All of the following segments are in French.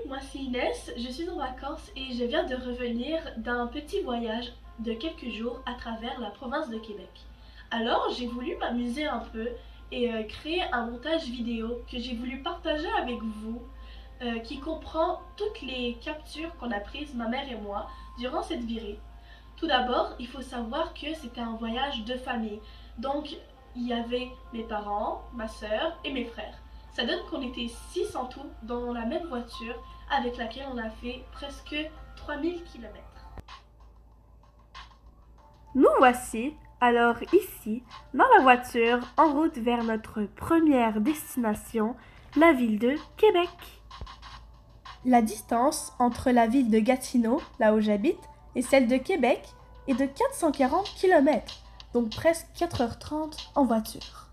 moi c'est Inès, je suis en vacances et je viens de revenir d'un petit voyage de quelques jours à travers la province de Québec. Alors j'ai voulu m'amuser un peu et créer un montage vidéo que j'ai voulu partager avec vous, qui comprend toutes les captures qu'on a prises, ma mère et moi, durant cette virée. Tout d'abord, il faut savoir que c'était un voyage de famille. Donc, il y avait mes parents, ma sœur et mes frères. Ça donne qu'on était 6 en tout dans la même voiture avec laquelle on a fait presque 3000 kilomètres. Nous voici alors ici, dans la voiture, en route vers notre première destination, la ville de Québec. La distance entre la ville de Gatineau, là où j'habite, et celle de Québec est de 440 km, donc presque 4h30 en voiture.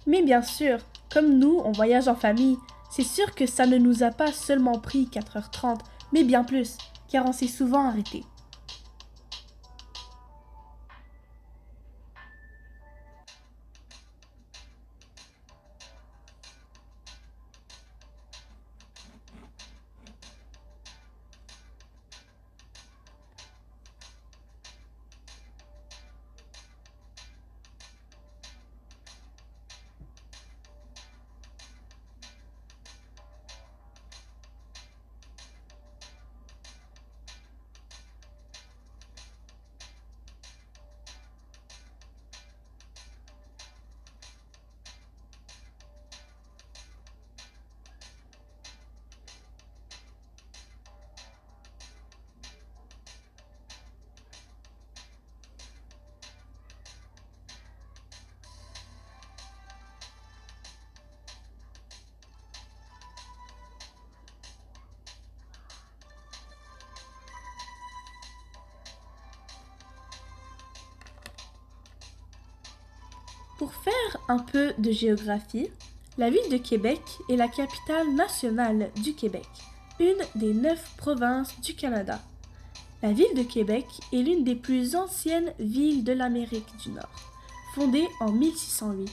Mais bien sûr, comme nous, on voyage en famille, c'est sûr que ça ne nous a pas seulement pris 4h30, mais bien plus, car on s'est souvent arrêté. Pour faire un peu de géographie, la ville de Québec est la capitale nationale du Québec, une des 9 provinces du Canada. La ville de Québec est l'une des plus anciennes villes de l'Amérique du Nord, fondée en 1608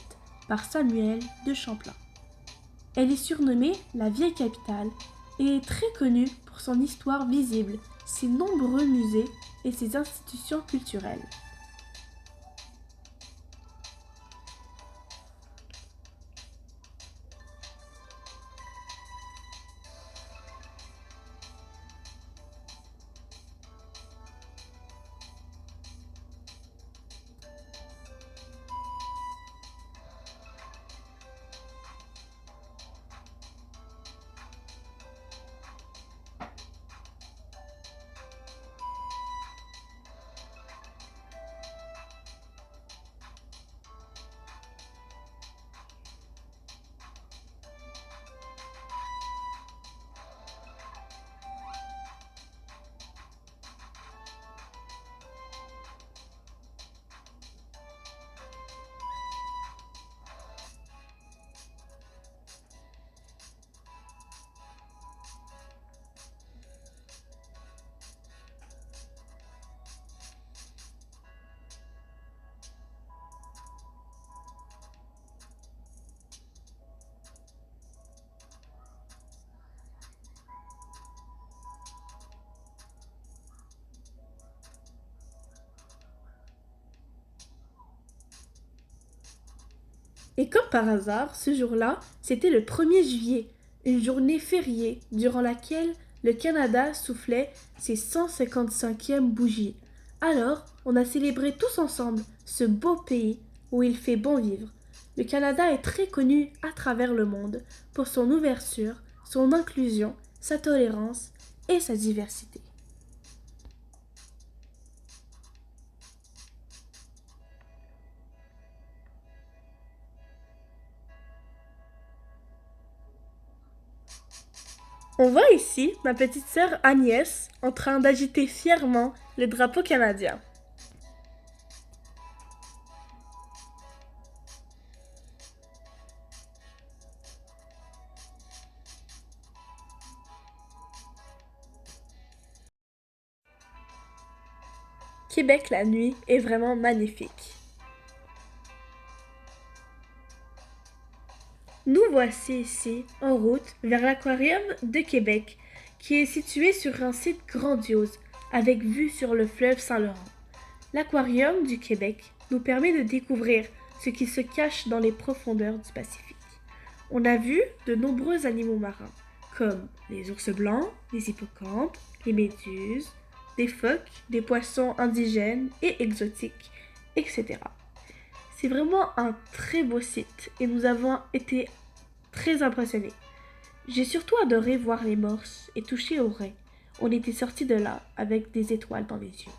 par Samuel de Champlain. Elle est surnommée la vieille capitale et est très connue pour son histoire visible, ses nombreux musées et ses institutions culturelles. Et comme par hasard, ce jour-là, c'était le 1er juillet, une journée fériée durant laquelle le Canada soufflait ses 155e bougies. Alors, on a célébré tous ensemble ce beau pays où il fait bon vivre. Le Canada est très connu à travers le monde pour son ouverture, son inclusion, sa tolérance et sa diversité. On voit ici ma petite sœur Agnès en train d'agiter fièrement le drapeau canadien. Québec la nuit est vraiment magnifique. Nous voici ici, en route, vers l'aquarium de Québec, qui est situé sur un site grandiose, avec vue sur le fleuve Saint-Laurent. L'aquarium du Québec nous permet de découvrir ce qui se cache dans les profondeurs du Pacifique. On a vu de nombreux animaux marins, comme les ours blancs, les hippocampes, les méduses, des phoques, des poissons indigènes et exotiques, etc. C'est vraiment un très beau site et nous avons été très impressionnés. J'ai surtout adoré voir les morses et toucher aux raies. On était sortis de là avec des étoiles dans les yeux.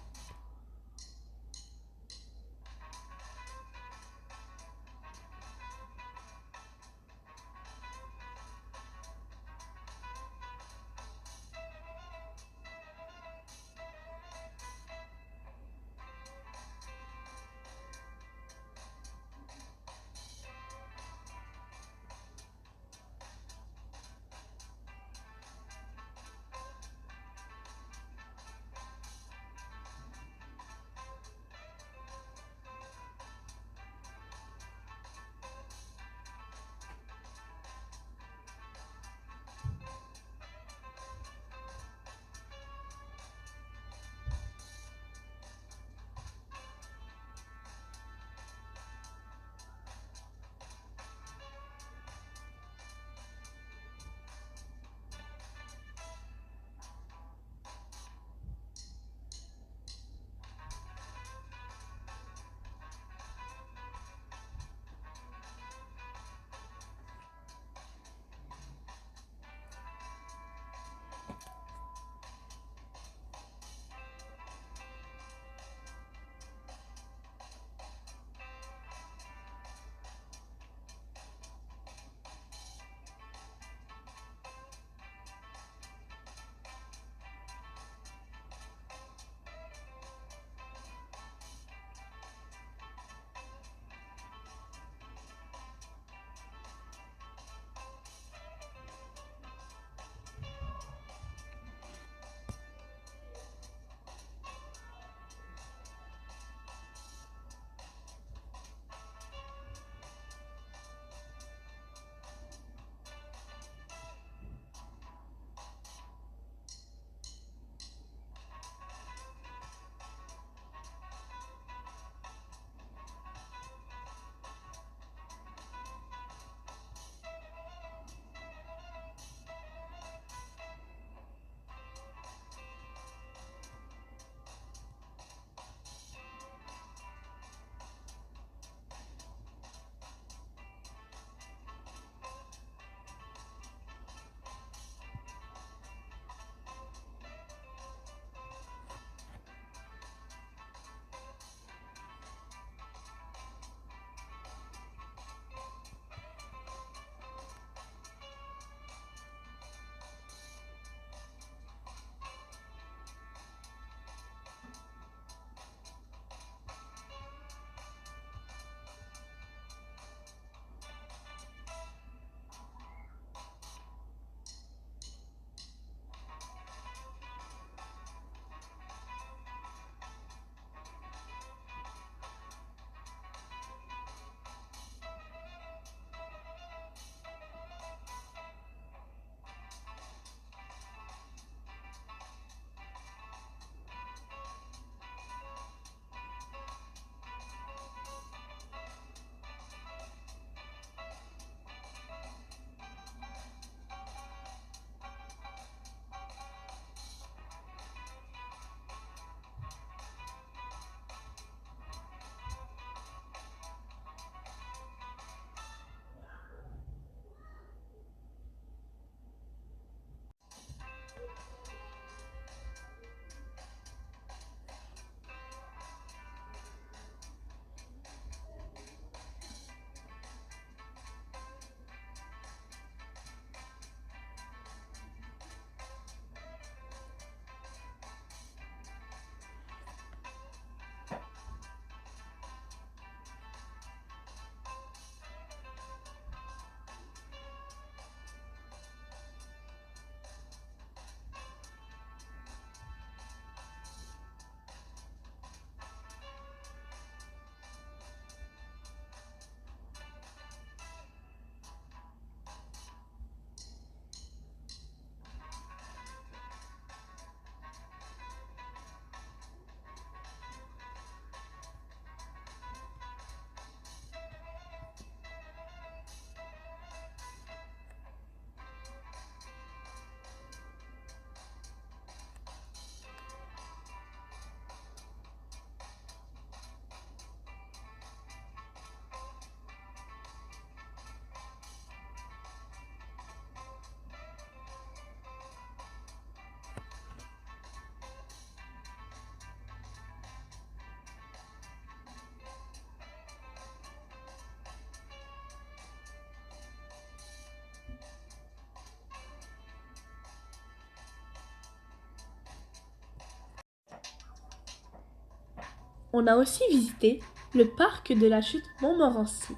On a aussi visité le parc de la chute Montmorency.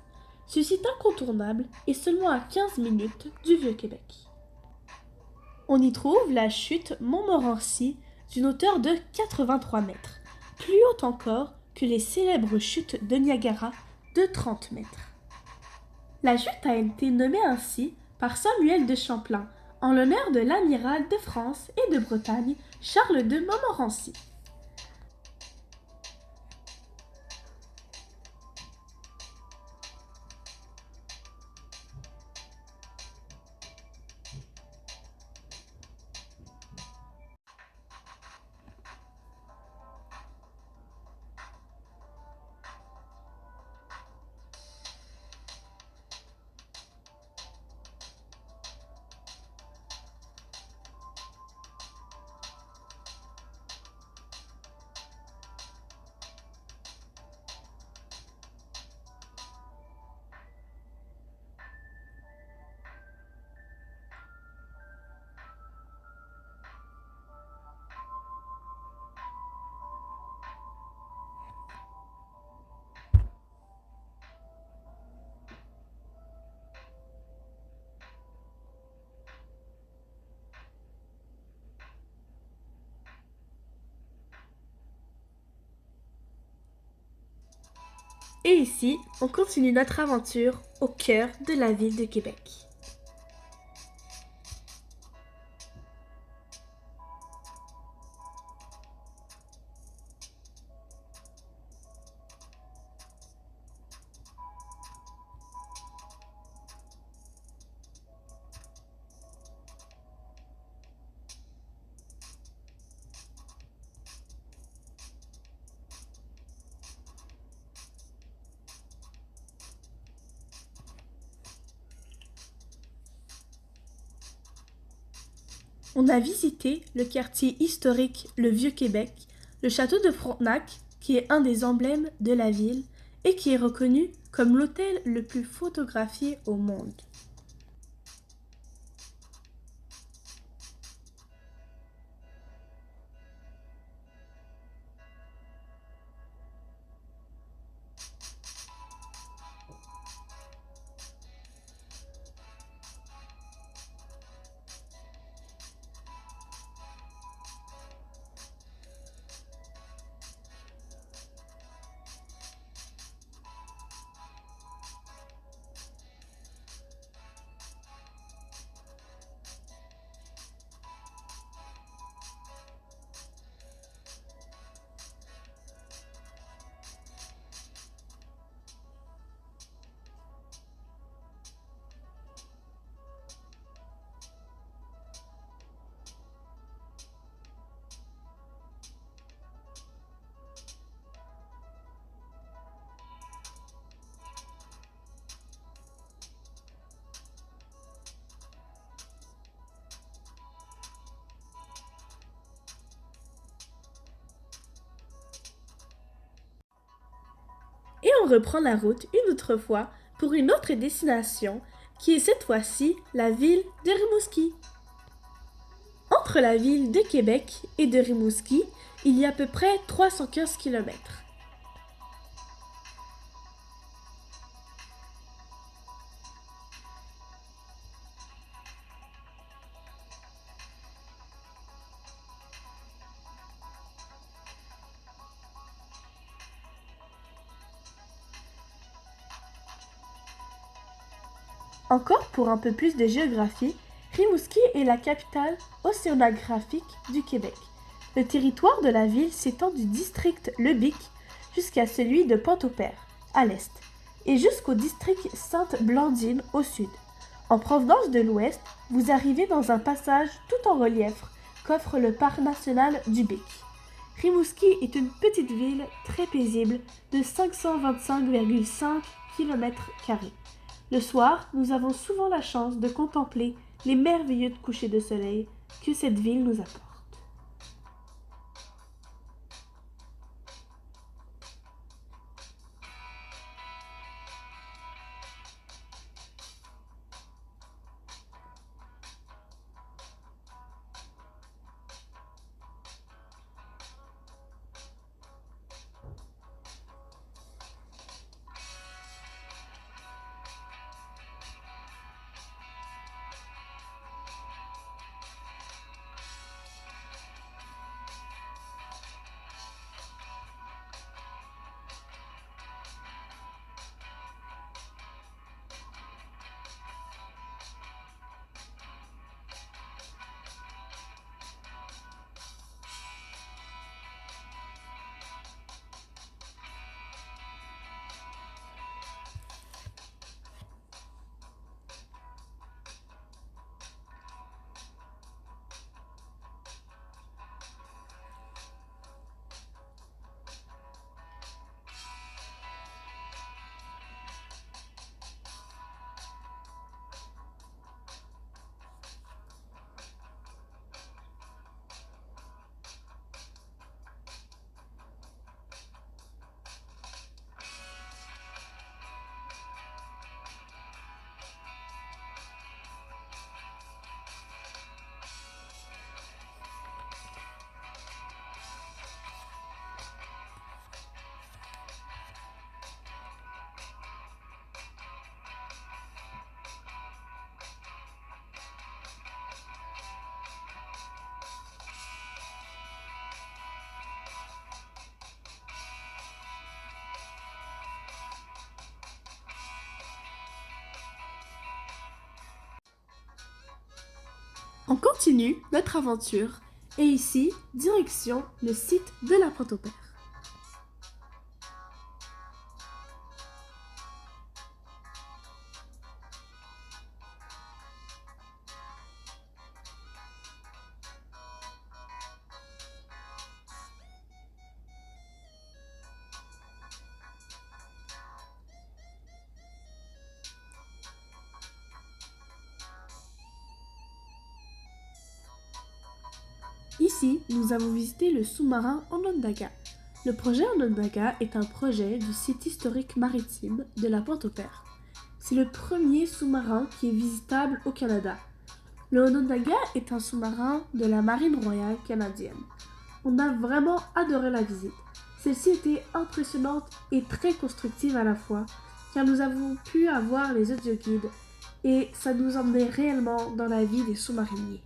Ce site incontournable est seulement à 15 minutes du Vieux-Québec. On y trouve la chute Montmorency d'une hauteur de 83 mètres, plus haute encore que les célèbres chutes de Niagara de 30 mètres. La chute a été nommée ainsi par Samuel de Champlain, en l'honneur de l'amiral de France et de Bretagne, Charles de Montmorency. Et ici, on continue notre aventure au cœur de la ville de Québec. On a visité le quartier historique Le Vieux-Québec, le château de Frontenac, qui est un des emblèmes de la ville et qui est reconnu comme l'hôtel le plus photographié au monde. Et on reprend la route une autre fois pour une autre destination qui est cette fois-ci la ville de Rimouski. Entre la ville de Québec et de Rimouski, il y a à peu près 315 km. Encore pour un peu plus de géographie, Rimouski est la capitale océanographique du Québec. Le territoire de la ville s'étend du district Le Bic jusqu'à celui de Pointe-au-Père, à l'est, et jusqu'au district Sainte-Blandine au sud. En provenance de l'ouest, vous arrivez dans un passage tout en relief qu'offre le parc national du Bic. Rimouski est une petite ville très paisible de 525,5 km². Le soir, nous avons souvent la chance de contempler les merveilleux couchers de soleil que cette ville nous apporte. On continue notre aventure et ici, direction le site de la Pointe au Père. Ici, nous avons visité le sous-marin Onondaga. Le projet Onondaga est un projet du site historique maritime de la Pointe au Père. C'est le premier sous-marin qui est visitable au Canada. Le Onondaga est un sous-marin de la Marine royale canadienne. On a vraiment adoré la visite. Celle-ci était impressionnante et très constructive à la fois, car nous avons pu avoir les audioguides et ça nous emmenait réellement dans la vie des sous-mariniers.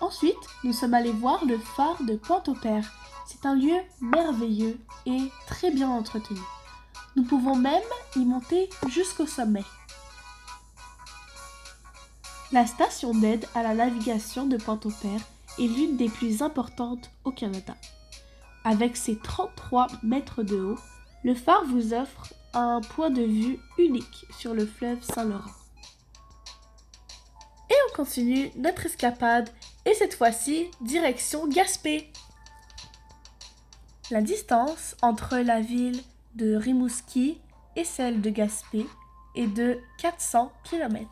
Ensuite, nous sommes allés voir le phare de Pointe-au-Père. C'est un lieu merveilleux et très bien entretenu. Nous pouvons même y monter jusqu'au sommet. La station d'aide à la navigation de Pointe-au-Père est l'une des plus importantes au Canada. Avec ses 33 mètres de haut, le phare vous offre un point de vue unique sur le fleuve Saint-Laurent. Et on continue notre escapade et cette fois-ci, direction Gaspé. La distance entre la ville de Rimouski et celle de Gaspé est de 400 km.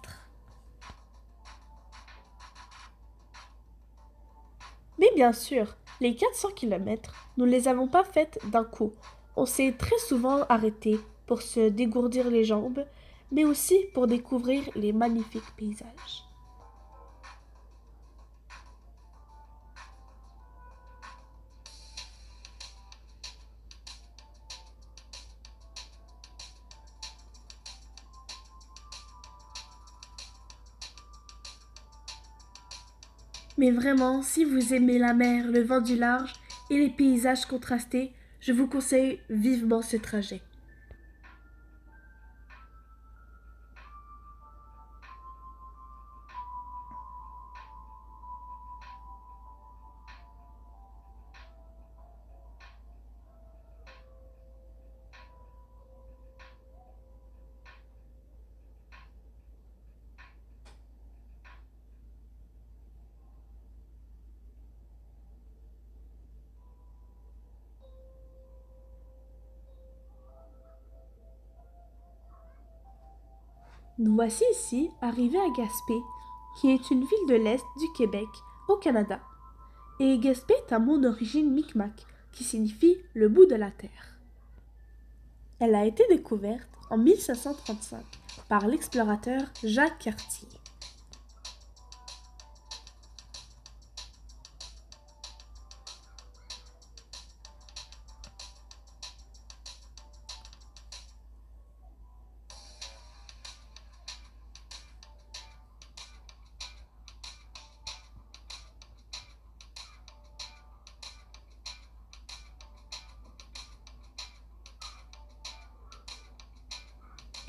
Mais bien sûr, les 400 km, nous ne les avons pas faites d'un coup. On s'est très souvent arrêté pour se dégourdir les jambes, mais aussi pour découvrir les magnifiques paysages. Mais vraiment, si vous aimez la mer, le vent du large et les paysages contrastés, je vous conseille vivement ce trajet. Nous voici ici arrivés à Gaspé, qui est une ville de l'Est du Québec, au Canada. Et Gaspé est un mot d'origine micmac, qui signifie le bout de la terre. Elle a été découverte en 1535 par l'explorateur Jacques Cartier.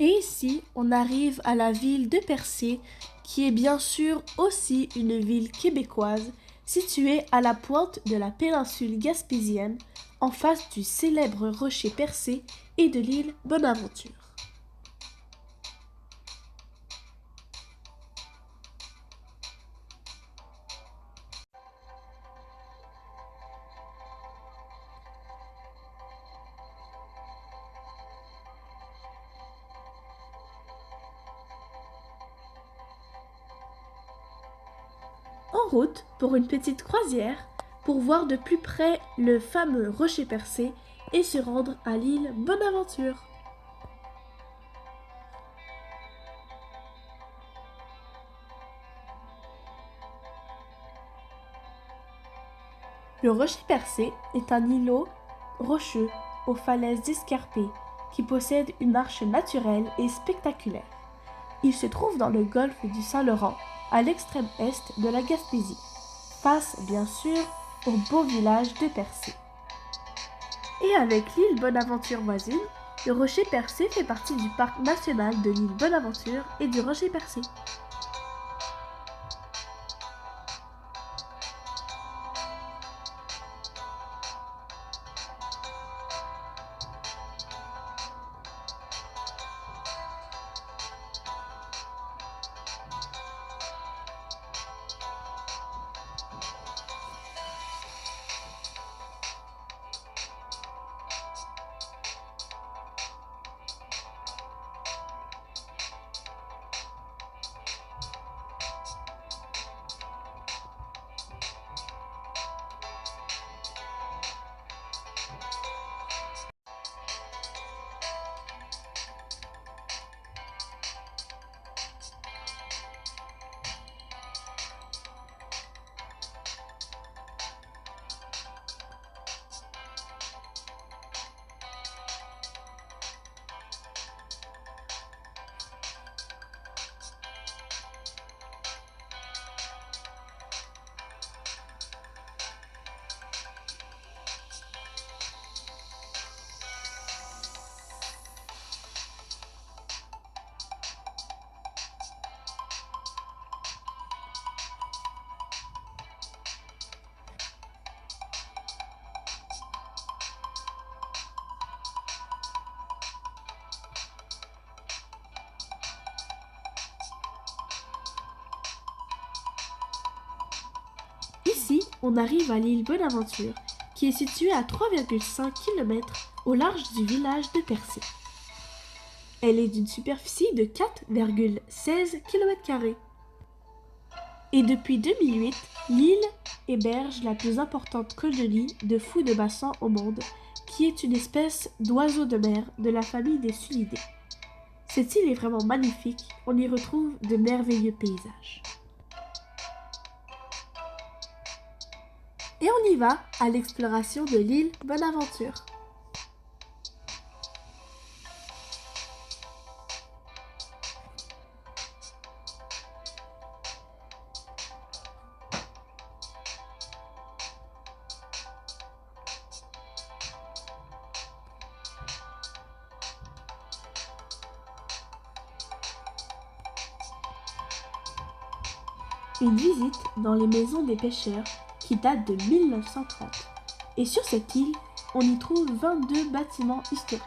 Et ici, on arrive à la ville de Percé, qui est bien sûr aussi une ville québécoise, située à la pointe de la péninsule gaspésienne, en face du célèbre rocher Percé et de l'île Bonaventure. En route pour une petite croisière, pour voir de plus près le fameux rocher Percé et se rendre à l'île Bonaventure. Le rocher Percé est un îlot rocheux aux falaises escarpées qui possède une arche naturelle et spectaculaire. Il se trouve dans le golfe du Saint-Laurent, à l'extrême est de la Gaspésie, face bien sûr au beau village de Percé. Et avec l'île Bonaventure voisine, le rocher Percé fait partie du parc national de l'île Bonaventure et du rocher Percé. Ici, on arrive à l'île Bonaventure, qui est située à 3,5 km au large du village de Percé. Elle est d'une superficie de 4,16 km². Et depuis 2008, l'île héberge la plus importante colonie de fous de bassin au monde, qui est une espèce d'oiseau de mer de la famille des sulidés. Cette île est vraiment magnifique, on y retrouve de merveilleux paysages. Et on y va à l'exploration de l'île Bonaventure. une visite dans les maisons des pêcheurs qui date de 1930. Et sur cette île, on y trouve 22 bâtiments historiques.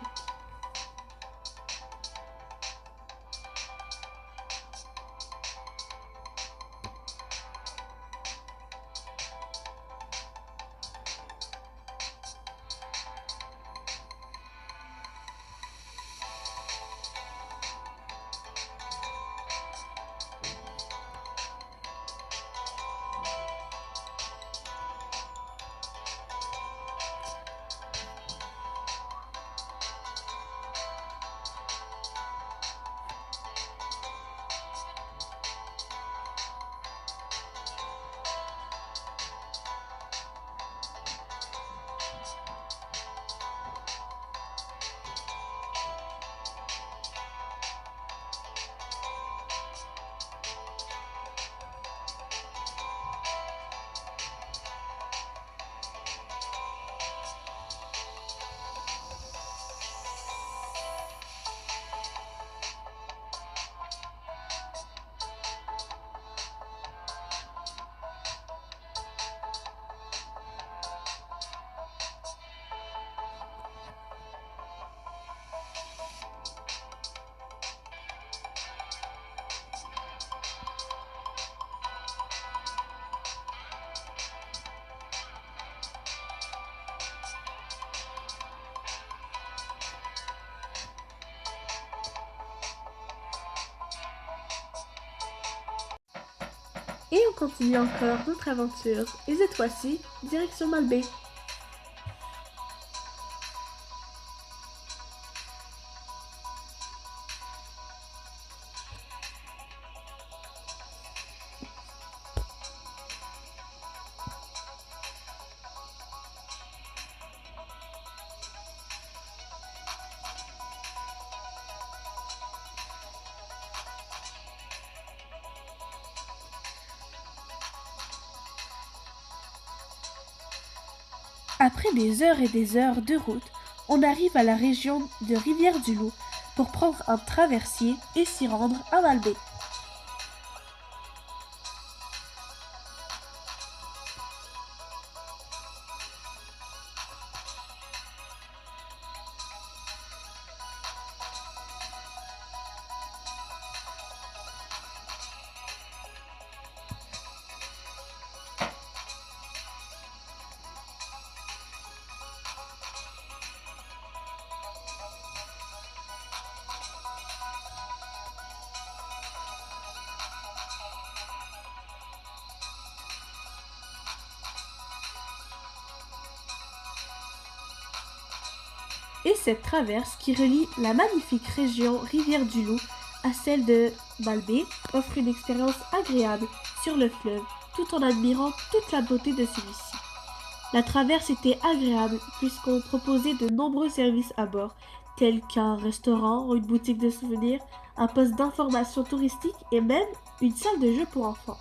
Et on continue encore notre aventure, et cette fois-ci, direction Malbaie. Après des heures et des heures de route, on arrive à la région de Rivière-du-Loup pour prendre un traversier et s'y rendre à Malbaie. Et cette traverse qui relie la magnifique région Rivière-du-Loup à celle de Malbaie offre une expérience agréable sur le fleuve tout en admirant toute la beauté de celui-ci. La traverse était agréable puisqu'on proposait de nombreux services à bord, tels qu'un restaurant, une boutique de souvenirs, un poste d'information touristique et même une salle de jeu pour enfants.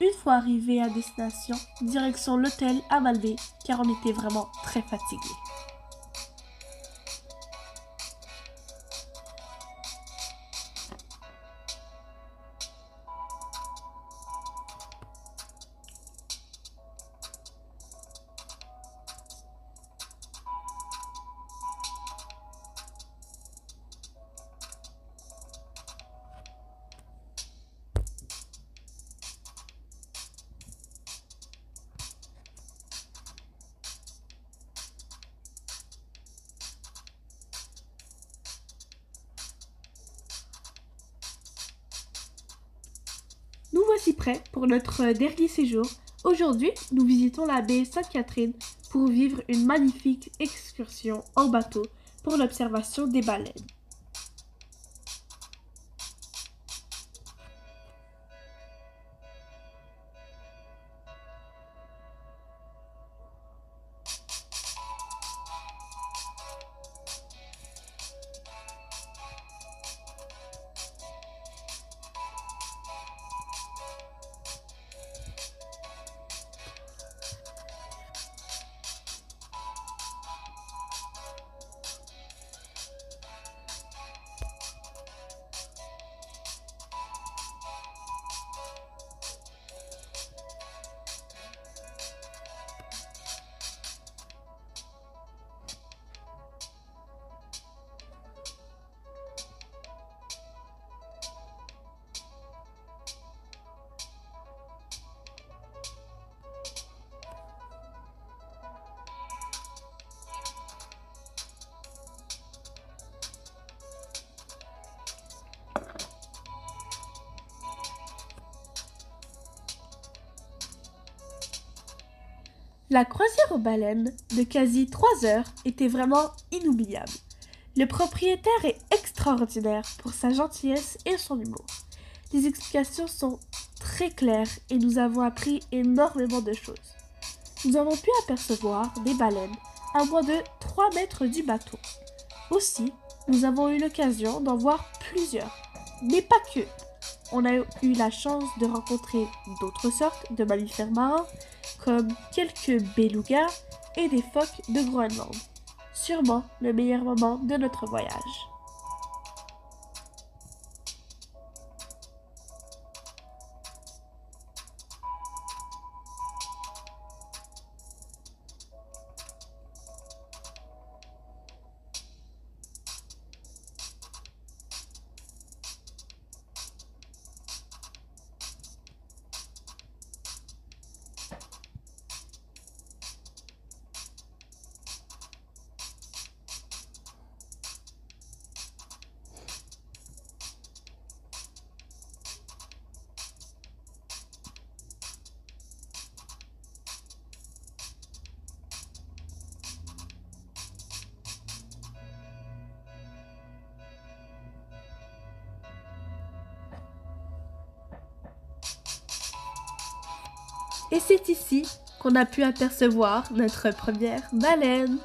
Une fois arrivés à destination, direction l'hôtel à Malbé, car on était vraiment très fatigués. Nous voici prêts pour notre dernier séjour. Aujourd'hui, nous visitons la baie Sainte-Catherine pour vivre une magnifique excursion en bateau pour l'observation des baleines. La croisière aux baleines, de quasi 3 heures, était vraiment inoubliable. Le propriétaire est extraordinaire pour sa gentillesse et son humour. Les explications sont très claires et nous avons appris énormément de choses. Nous avons pu apercevoir des baleines à moins de 3 mètres du bateau. Aussi, nous avons eu l'occasion d'en voir plusieurs, mais pas que. On a eu la chance de rencontrer d'autres sortes de mammifères marins, comme quelques belugas et des phoques de Groenland. Sûrement le meilleur moment de notre voyage. Et c'est ici qu'on a pu apercevoir notre première baleine.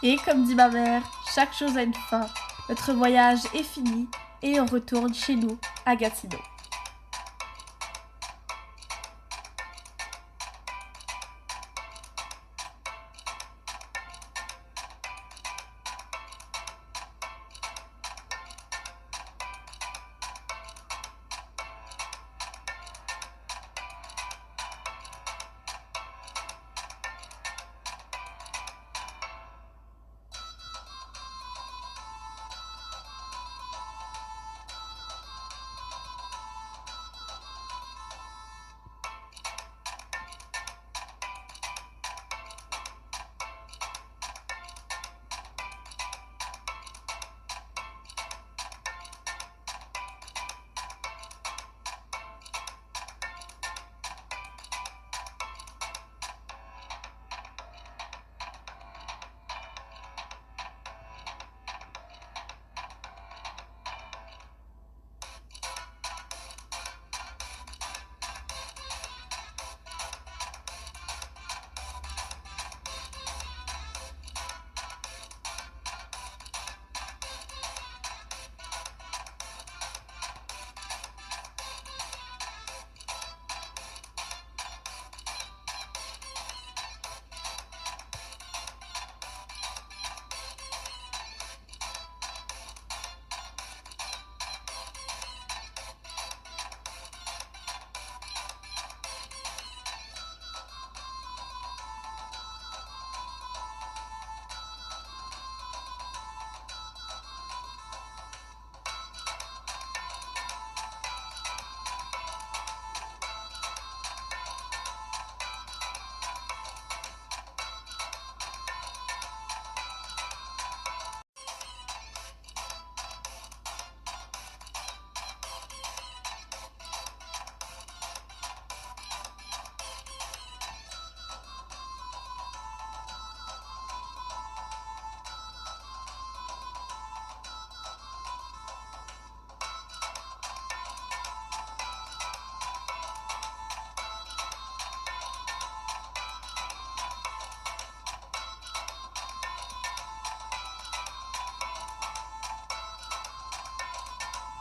Et comme dit ma mère, chaque chose a une fin. Notre voyage est fini et on retourne chez nous à Gatineau.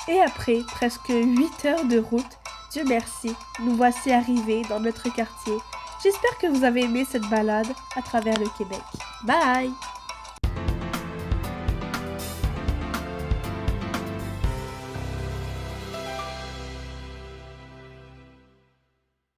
Et après presque 8 heures de route, Dieu merci, nous voici arrivés dans notre quartier. J'espère que vous avez aimé cette balade à travers le Québec. Bye!